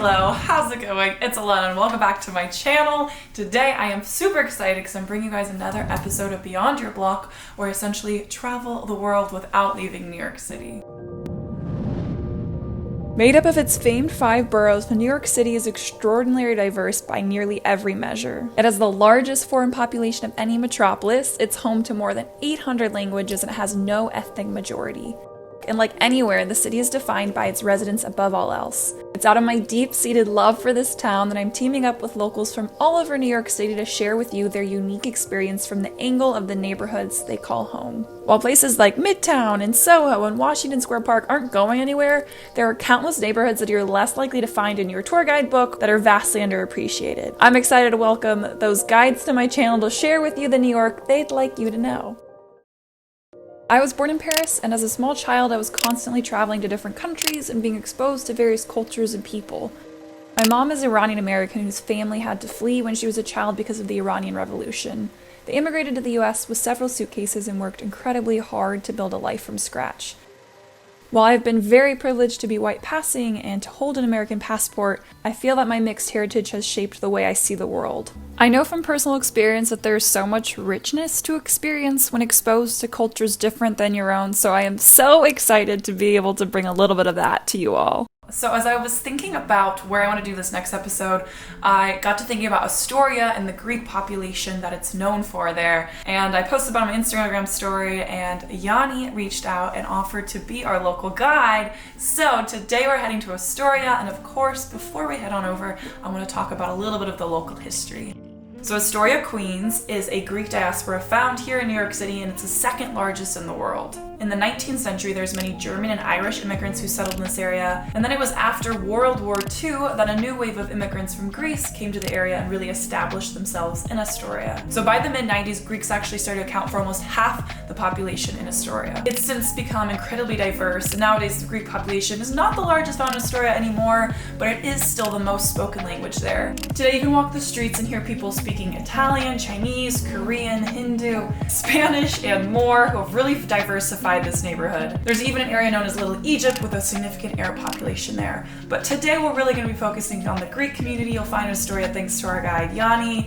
hello, how's it going? It's Alana and welcome back to my channel. Today I am super excited because I'm bringing you guys another episode of Beyond Your Block, where I essentially travel the world without leaving New York City. Made up of its famed 5 boroughs, New York City is extraordinarily diverse by nearly every measure. It has the largest foreign population of any metropolis, it's home to more than 800 languages, and it has no ethnic majority. And like anywhere, the city is defined by its residents above all else. It's out of my deep-seated love for this town that I'm teaming up with locals from all over New York City to share with you their unique experience from the angle of the neighborhoods they call home. While places like Midtown and Soho and Washington Square Park aren't going anywhere, there are countless neighborhoods that you're less likely to find in your tour guide book that are vastly underappreciated. I'm excited to welcome those guides to my channel to share with you the New York they'd like you to know. I was born in Paris, and as a small child I was constantly traveling to different countries and being exposed to various cultures and people. My mom is Iranian American whose family had to flee when she was a child because of the Iranian Revolution. They immigrated to the US with several suitcases and worked incredibly hard to build a life from scratch. While I've been very privileged to be white passing and to hold an American passport, I feel that my mixed heritage has shaped the way I see the world. I know from personal experience that there's so much richness to experience when exposed to cultures different than your own, so I am so excited to be able to bring a little bit of that to you all. So as I was thinking about where I want to do this next episode, I got to thinking about Astoria and the Greek population that it's known for there. And I posted about my Instagram story, and Yianni reached out and offered to be our local guide. So today we're heading to Astoria, and of course, before we head on over, I want to talk about a little bit of the local history. So Astoria, Queens is a Greek diaspora found here in New York City, and it's the second largest in the world. In the 19th century, there's many German and Irish immigrants who settled in this area, and then it was after World War II that a new wave of immigrants from Greece came to the area and really established themselves in Astoria. So by the mid-90s, Greeks actually started to account for almost half the population in Astoria. It's since become incredibly diverse, and nowadays the Greek population is not the largest found in Astoria anymore, but it is still the most spoken language there. Today you can walk the streets and hear people speaking Italian, Chinese, Korean, Hindu, Spanish, and more, who have really diversified this neighborhood. There's even an area known as Little Egypt with a significant Arab population there. But today we're really going to be focusing on the Greek community you'll find in Astoria thanks to our guide Yianni.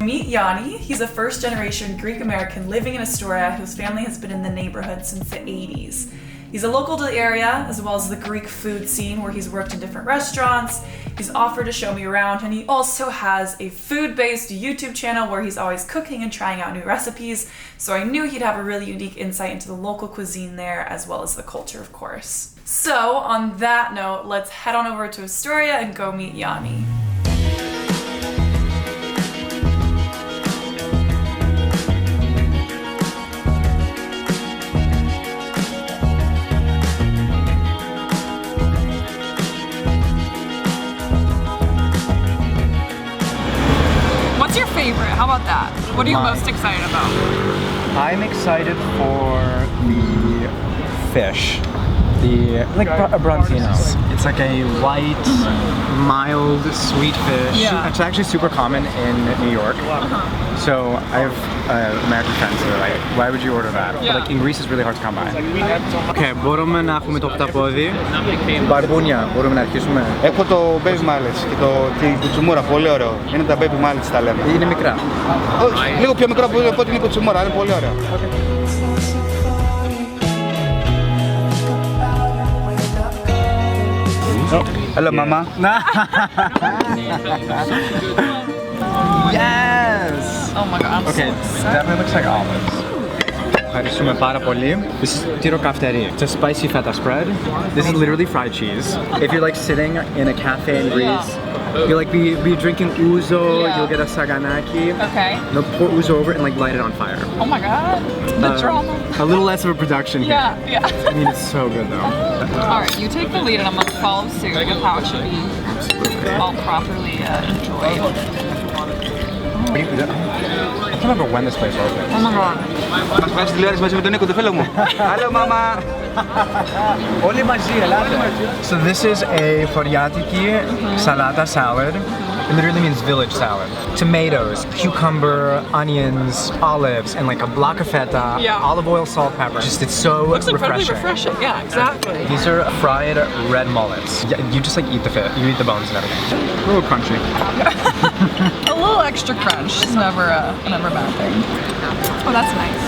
Meet Yianni. He's a first-generation Greek American living in Astoria whose family has been in the neighborhood since the 80s. He's a local to the area, as well as the Greek food scene where he's worked in different restaurants. He's offered to show me around, and he also has a food-based YouTube channel where he's always cooking and trying out new recipes, so I knew he'd have a really unique insight into the local cuisine there, as well as the culture, of course. So, on that note, let's head on over to Astoria and go meet Yianni. How about that? What are you most excited about? I'm excited for the fish. A bronzino. It's like a light, mild, sweet fish. Yeah. It's actually super common in New York. So I have American friends who are like, why would you order that? Yeah. But like in Greece it's really hard to come by. Okay, μπορούμε να έχουμε το χταπόδι. Μπαρμπούνια, μπορούμε να αρχίσουμε. Έχω το baby mileage και την κουτσουμούρα, πολύ ωραίο. Είναι τα baby mileage τα λέμε. Είναι μικρά. Λίγο πιο μικρό από ό,τι είναι η κουτσουμούρα, είναι πολύ ωραίο. Hello, Mama. Yes! Oh my god, I'm Okay, so definitely looks like olives. Ευχαριστούμε πάρα πολύ. This is tyrokafteria. It's a spicy feta spread. This is literally fried cheese. If you're like sitting in a cafe in Greece, you'll like be drinking ouzo, you'll get a saganaki. Okay. They'll pour ouzo over it and like light it on fire. Oh my god, the drama. A little less of a production here. Yeah. I mean, it's so good though. Alright, you take the lead and I'm gonna follow suit with how it should be all properly enjoyed. I can't remember when this place opened. Oh my god. Μας βγάζει τηλεόραση μαζί με τον Νίκο, το φίλο μου. Hello, Mama. Όλοι μαζί, ελάτε. So this is a χωριάτικη salata salad. It literally means village salad. Tomatoes, cucumber, onions, olives, and like a block of feta, Yeah. olive oil, salt, pepper. Just it's so Looks incredibly refreshing. refreshing. Yeah, exactly. These are fried red mullets. Yeah, you just like eat the fit, you eat the bones and everything. A little crunchy. A little extra crunch is never a bad thing. Oh, that's nice.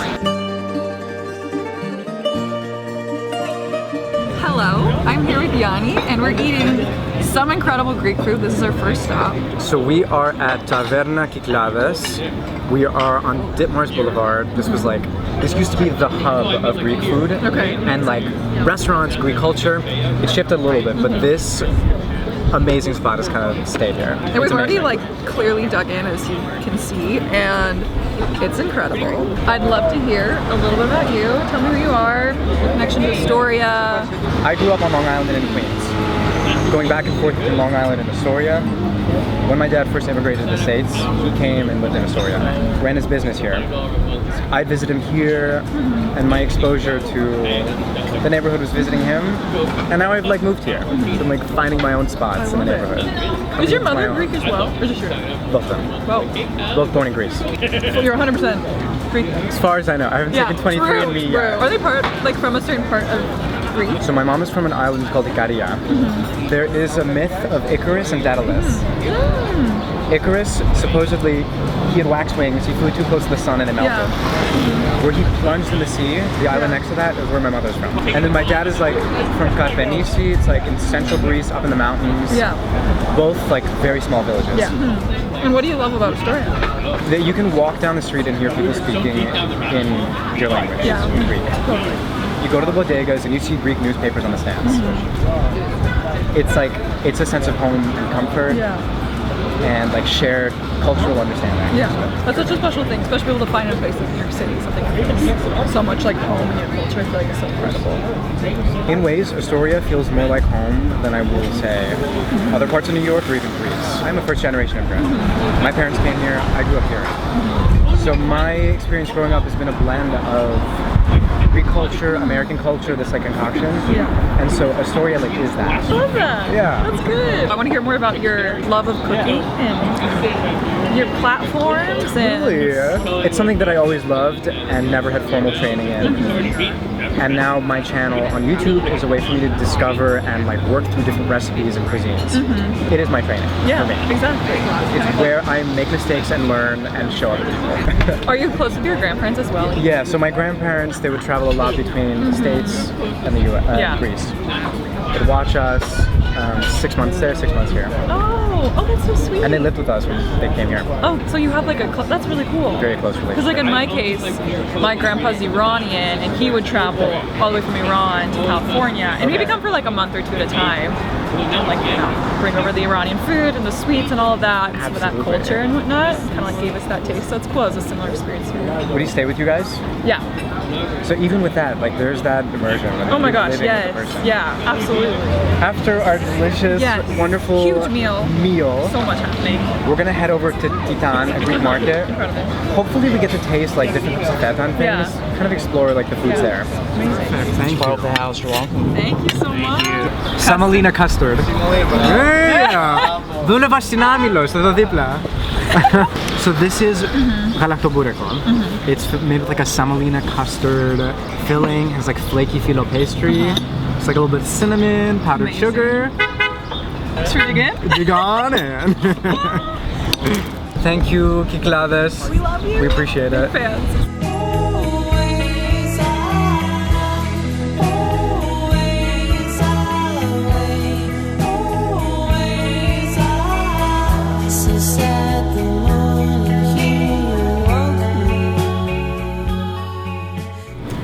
Hello, I'm here with Yianni, and we're eating some incredible Greek food. This is our first stop. So we are at Taverna Kyclades. We are on Ditmars Boulevard. This used to be the hub of Greek food. Okay. And like restaurants, Greek culture. It shifted a little bit, but this amazing spot has kind of stayed here. And we've already like clearly dug in, as you can see, and it's incredible. I'd love to hear a little bit about you. Tell me who you are, your connection to Astoria. I grew up on Long Island and in Queens. Going back and forth between Long Island and Astoria. When my dad first immigrated to the States, he came and lived in Astoria. Ran his business here. I'd visit him here, and my exposure to the neighborhood was visiting him. And now I've like moved here. So I'm like finding my own spots in the neighborhood. Is your mother Greek as well, or just your dad? Both of them. Well, Both born in Greece. so you're 100% Greek. As far as I know, I haven't taken 23andMe yet. Are they from a certain part of Greece? So my mom is from an island called Ikaria. There is a myth of Icarus and Daedalus. Icarus, supposedly, he had wax wings, he flew too close to the sun and it melted. Where he plunged in the sea, the island next to that is where my mother's from. And then my dad is like from Karpenisi, it's like in central Greece, up in the mountains. Yeah. Both like very small villages. Yeah. And what do you love about Astoria? That you can walk down the street and hear people speaking in your language, in Greek. Totally. You go to the bodegas and you see Greek newspapers on the stands. It's a sense of home and comfort. And like shared cultural understanding. Yeah, that's such a special thing, especially be able to find in places in New York City, something that's so much like home in your culture. I feel like it's so incredible. In ways, Astoria feels more like home than I will say other parts of New York or even Greece. I'm a first generation immigrant. My parents came here, I grew up here. So my experience growing up has been a blend of Greek culture, American culture, this like concoction. And so Astoria like is that. I love that. Yeah. That's good. I want to hear more about your love of cooking and your platforms and Really? It's something that I always loved and never had formal training in. And now my channel on YouTube is a way for me to discover and like work through different recipes and cuisines. It is my training for me. Exactly. It's where I make mistakes and learn and show other people. Are you close with your grandparents as well? Yeah, so my grandparents, they would travel a lot between the States and the US, Greece. They'd watch us 6 months there, 6 months here. Oh, that's so sweet. And they lived with us when they came here. Oh, so you have like that's really cool. Very close relationship. Because like in my case, my grandpa's Iranian and he would travel all the way from Iran to California and he'd come for like a month or two at a time. And like, bring over the Iranian food and the sweets and all of that, and some of that culture and whatnot. Kind of like gave us that taste. So it's cool. It's a similar experience here. Would he stay with you guys? Yeah. So even with that, like there's that immersion. Oh my gosh, yes. Yeah, absolutely. After our delicious, wonderful huge meal. So much happening. We're gonna head over to Titan, a Greek market. Incredible. Hopefully we get to taste like different types of feta and things. Kind of explore like the foods there. Amazing. Thank you. The house, you're welcome. Thank you so much. Samalina custard. Δούλευα στην Άμυλος, εδώ δίπλα. So this is galaktoboureko. It's made with like a semolina custard filling. It's like flaky phyllo pastry. It's like a little bit of cinnamon, powdered sugar. It's really good. You got it. Thank you, Kyclades. We love you. We appreciate it. Fans.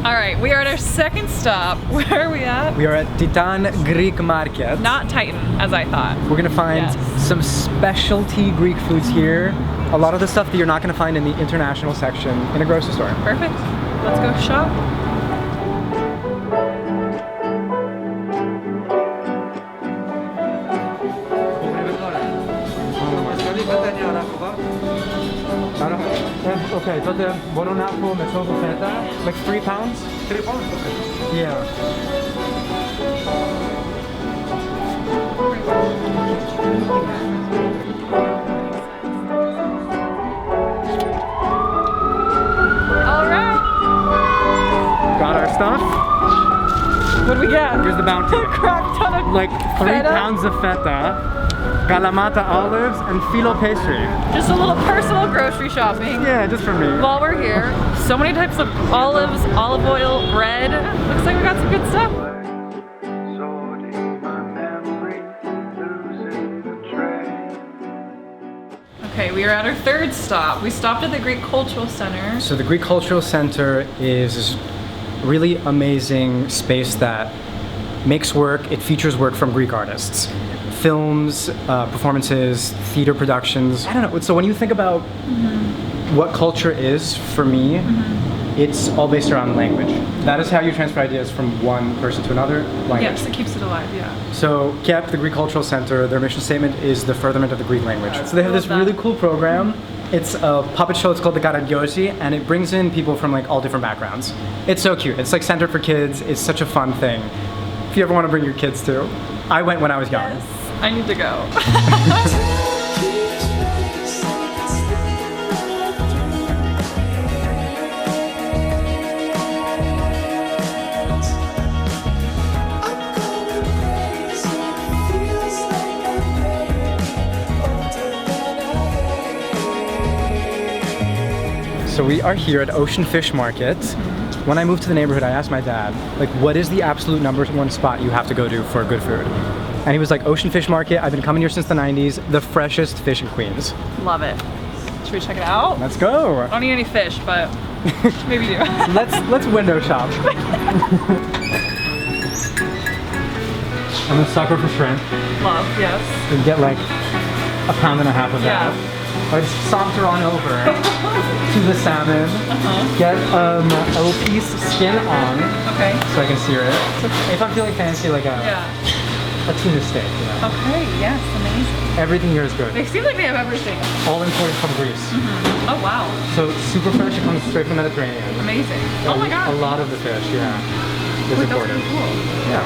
Alright, we are at our second stop. Where are we at? We are at Titan Greek Market. Not Titan, as I thought. We're gonna find some specialty Greek foods here. A lot of the stuff that you're not gonna find in the international section in a grocery store. Perfect. Let's go shop. Okay, τότε μπορώ να έχω μεσόδου φέτα, like 3 pounds? 3 pounds? Okay. Yeah. Here's the bounty. A crap ton of Like 3 feta. pounds of feta, Kalamata olives, and phyllo pastry. Just a little personal grocery shopping. Yeah, just for me. While we're here, so many types of olives, olive oil, bread. Looks like we got some good stuff. Okay, we are at our third stop. We stopped at the Greek Cultural Center. So the Greek Cultural Center is a really amazing space that makes work. It features work from Greek artists. Films, performances, theater productions. I don't know. So when you think about what culture is for me, it's all based around language. That is how you transfer ideas from one person to another, language. Yes, it keeps it alive, yeah. So KEP, the Greek Cultural Center, their mission statement is the furtherment of the Greek language. So they have this really cool program. It's a puppet show, it's called the Karadiosi, and it brings in people from like all different backgrounds. It's so cute. It's like centered for kids. It's such a fun thing. If you ever want to bring your kids too. I went when I was young. Yes, I need to go. So we are here at Ocean Fish Market. When I moved to the neighborhood, I asked my dad, like, what is the absolute #1 spot you have to go to for good food? And he was like, Ocean Fish Market. I've been coming here since the 90s. The freshest fish in Queens. Love it. Should we check it out? Let's go. I don't eat any fish, but maybe do. Let's window shop. I'm a sucker for shrimp. Love, yes. You get like a pound and a half of Yeah. that. I just saunter on over to the salmon, get a little piece of skin on Okay. so I can sear it. If I'm feeling fancy, like Yeah. a tuna steak, you know. Okay, yes, amazing. Everything here is good. They seem like they have everything. All imported from Greece. Oh, wow. So super fresh, it comes straight from the Mediterranean. Amazing. Oh my god. A lot of the fish, yeah, is Wait, that's imported. really cool. Yeah.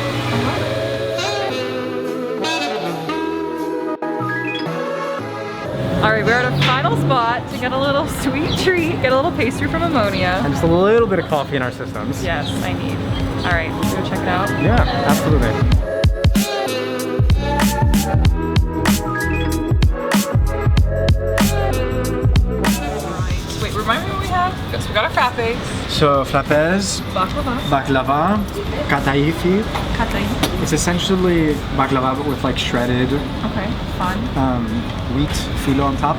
All right, we're at a final spot to get a little sweet treat, get a little pastry from Omonia. And just a little bit of coffee in our systems. Yes, I need. All right, let's go check it out. Yeah, absolutely. Wait, remind me what we have? Yes, we got our frappes, So frappes, baklava, baklava, kataifi. katay. It's essentially baklava but with like shredded Okay, fun. wheat phyllo on top,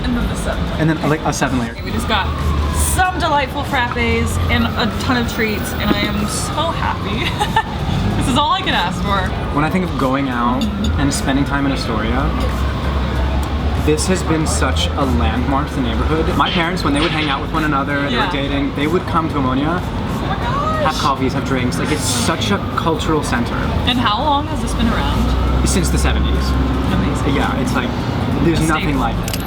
And then the seven. and then like a 7-layer. We just got some delightful frappes and a ton of treats, and I am so happy. This is all I can ask for. When I think of going out and spending time in Astoria, this has been such a landmark to the neighborhood. My parents, when they would hang out with one another, they Yeah. were dating, they would come to Omonia, Oh my gosh. have coffees, have drinks. Like, it's such a cultural center. And how long has this been around? Since the 70s. Amazing. Yeah, it's like, there's A nothing staple. like it.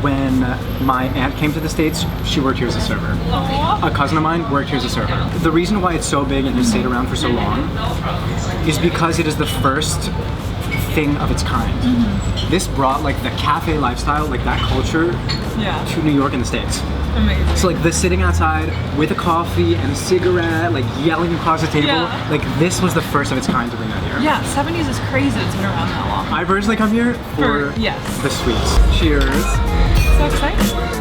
When my aunt came to the States, she worked here as a server. Aw. A cousin of mine worked here as a server. The reason why it's so big and has stayed around for so long is because it is the first thing of its kind. This brought like the cafe lifestyle, like that culture, Yeah. to New York and the States. Amazing. So like the sitting outside with a coffee and a cigarette, like yelling across the table, Yeah. like this was the first of its kind to bring that here. Yeah, 70s is crazy. It's been around that long. I personally come here for yes. the sweets. Cheers. So excited.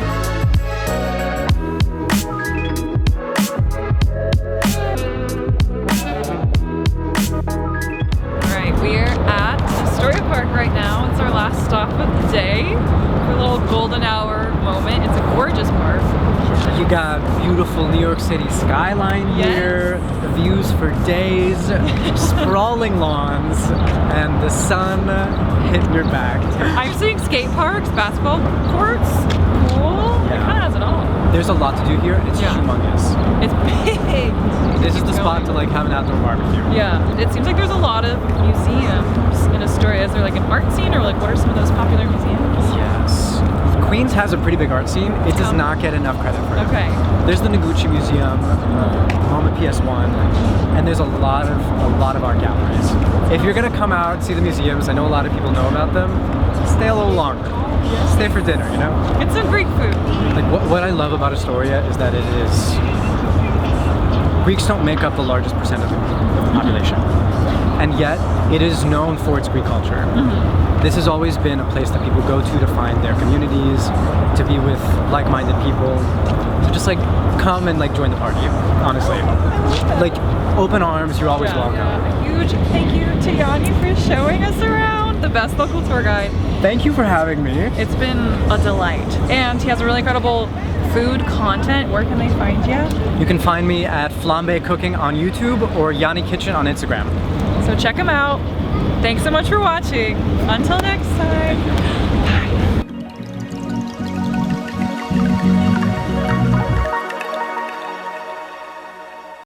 Alright, we're at Astoria Park right now. It's our last stop of the day for a little golden hour moment. It's a gorgeous park. You got beautiful New York City skyline Yes. here, views for days, sprawling lawns, and the sun hitting your back. I'm seeing skate parks, basketball courts, pool. It Yeah. kind of has it all. There's a lot to do here, and it's Yeah. humongous. It's big. This is Keep the spot going. to like have an outdoor barbecue. Yeah, it seems like there's a lot of museums in Astoria. Is there like an art scene, or like what are some of those popular museums? Yes. Queens has a pretty big art scene. It does not get enough credit for it. Okay. There's the Noguchi Museum, MoMA PS1, and there's a lot of art galleries. If you're gonna come out and see the museums, I know a lot of people know about them. Stay a little longer. Stay for dinner, you know. Get some Greek food. Like what I love about Astoria is that it is Greeks don't make up the largest percent of the population. and yet it is known for its Greek culture. This has always been a place that people go to find their communities, to be with like-minded people, to just like come and like join the party, honestly. Like open arms, you're always welcome. A huge thank you to Yianni for showing us around, the best local tour guide. Thank you for having me. It's been a delight. And he has a really incredible food content. Where can they find you? You can find me at Flambe Cooking on YouTube or Yianni Kitchen on Instagram. So check him out. Thanks so much for watching. Until next time.